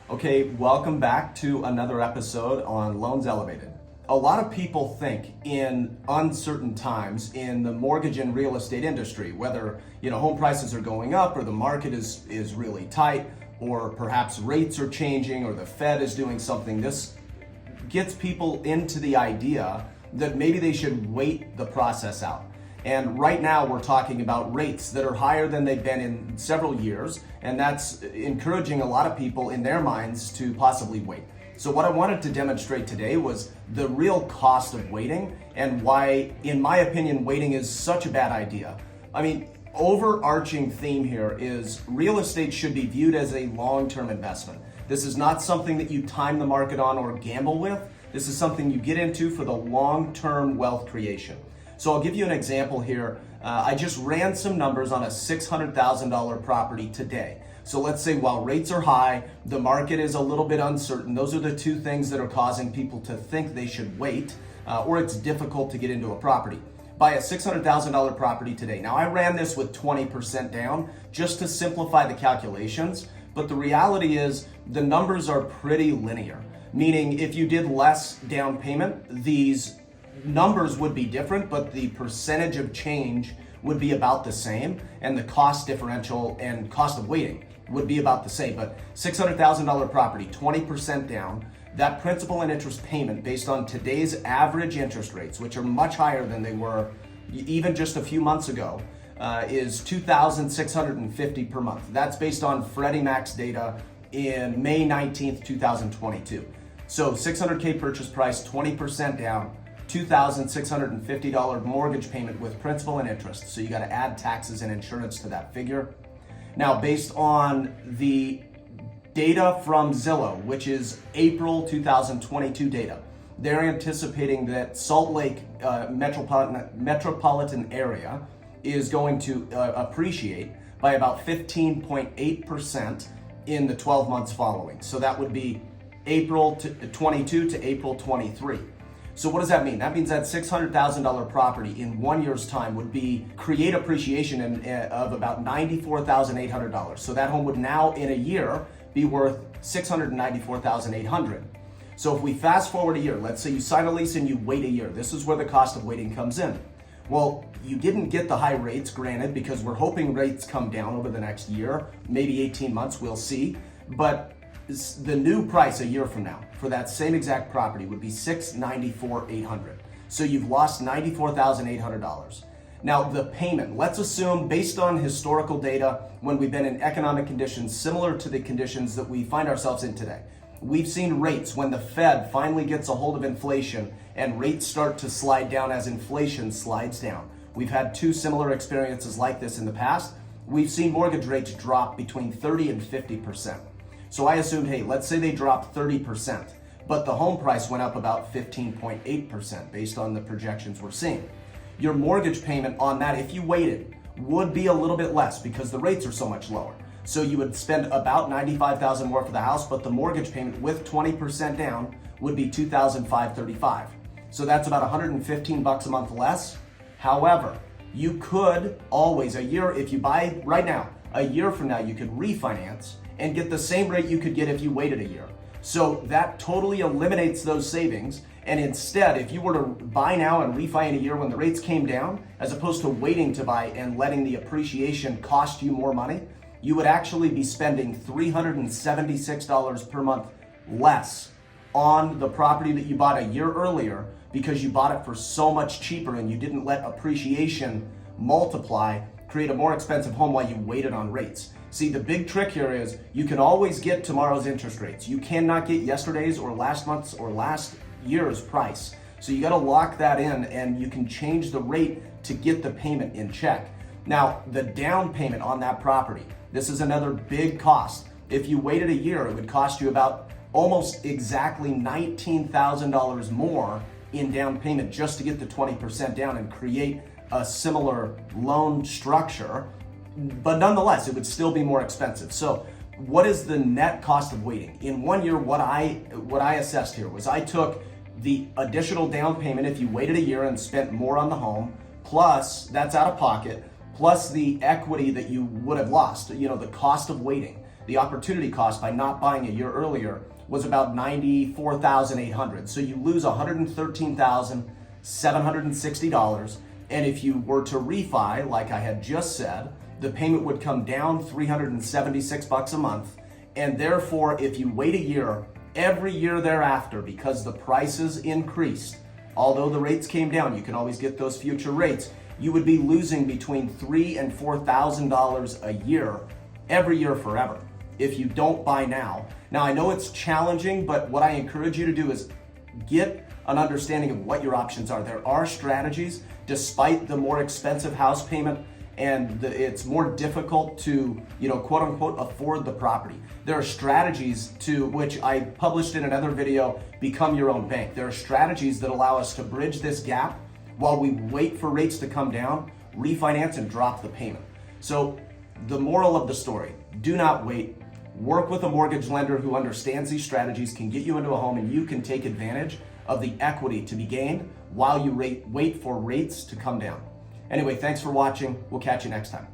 Okay, welcome back to another episode on Loans Elevated. A lot of people think in uncertain times in the mortgage and real estate industry, whether home prices are going up or the market is really tight, or perhaps rates are changing or the Fed is doing something. This gets people into the idea that maybe they should wait the process out. And right now we're talking about rates that are higher than they've been in several years, and that's encouraging a lot of people in their minds to possibly wait. So what I wanted to demonstrate today was the real cost of waiting and why, in my opinion, waiting is such a bad idea. I mean, overarching theme here is real estate should be viewed as a long-term investment. This is not something that you time the market on or gamble with. This is something you get into for the long-term wealth creation. So I'll give you an example here. I just ran some numbers on a $600,000 property today. So let's say while rates are high, the market is a little bit uncertain. Those are the two things that are causing people to think they should wait, or it's difficult to get into a property. Buy a $600,000 property today. Now I ran this with 20% down just to simplify the calculations, but the reality is the numbers are pretty linear. Meaning if you did less down payment, these numbers would be different, but the percentage of change would be about the same, and the cost differential and cost of waiting would be about the same. But $600,000 property, 20% down, that principal and interest payment based on today's average interest rates, which are much higher than they were even just a few months ago, is $2,650 per month. That's based on Freddie Mac's data in May 19th, 2022. So $600K purchase price, 20% down, $2,650 mortgage payment with principal and interest. So you got to add taxes and insurance to that figure. Now, based on the data from Zillow, which is April 2022 data, they're anticipating that Salt Lake metropolitan area is going to appreciate by about 15.8% in the 12 months following. So that would be April 22 to April 23. So what does that mean? That means that $600,000 property in 1 year's time would create appreciation of about $94,800. So that home would now in a year be worth $694,800. So if we fast forward a year, let's say you sign a lease and you wait a year. This is where the cost of waiting comes in. Well, you didn't get the high rates, granted, because we're hoping rates come down over the next year, maybe 18 months, we'll see. But the new price a year from now for that same exact property would be $694,800. So you've lost $94,800. Now the payment, let's assume based on historical data, when we've been in economic conditions similar to the conditions that we find ourselves in today, we've seen rates when the Fed finally gets a hold of inflation and rates start to slide down as inflation slides down. We've had two similar experiences like this in the past. We've seen mortgage rates drop between 30 and 50%. So I assumed, hey, let's say they dropped 30%, but the home price went up about 15.8% based on the projections we're seeing. Your mortgage payment on that, if you waited, would be a little bit less because the rates are so much lower. So you would spend about $95,000 more for the house, but the mortgage payment with 20% down would be $2,535. So that's about $115 a month less. However, you could always, if you buy right now, a year from now, you could refinance and get the same rate you could get if you waited a year. So that totally eliminates those savings. And instead, if you were to buy now and refi in a year when the rates came down, as opposed to waiting to buy and letting the appreciation cost you more money, you would actually be spending $376 per month less on the property that you bought a year earlier because you bought it for so much cheaper and you didn't let appreciation multiply, create a more expensive home while you waited on rates. See, the big trick here is you can always get tomorrow's interest rates. You cannot get yesterday's or last month's or last year's price. So you got to lock that in, and you can change the rate to get the payment in check. Now, the down payment on that property, this is another big cost. If you waited a year, it would cost you about almost exactly $19,000 more in down payment just to get the 20% down and create a similar loan structure. But nonetheless, it would still be more expensive. So what is the net cost of waiting? In 1 year, what I assessed here was I took the additional down payment if you waited a year and spent more on the home, plus that's out of pocket, plus the equity that you would have lost. You know, the cost of waiting, the opportunity cost by not buying a year earlier was about $94,800. So you lose $113,760. And if you were to refi, like I had just said, the payment would come down $376 a month. And therefore, if you wait a year, every year thereafter, because the prices increased, although the rates came down, you can always get those future rates, you would be losing between $3,000 and $4,000 a year, every year forever, if you don't buy now. Now, I know it's challenging, but what I encourage you to do is get an understanding of what your options are. There are strategies, despite the more expensive house payment, and it's more difficult to, quote unquote, afford the property. There are strategies to which I published in another video, Become Your Own Bank. There are strategies that allow us to bridge this gap while we wait for rates to come down, refinance, and drop the payment. So the moral of the story, do not wait. Work with a mortgage lender who understands these strategies, can get you into a home, and you can take advantage of the equity to be gained while you wait for rates to come down. Anyway, thanks for watching. We'll catch you next time.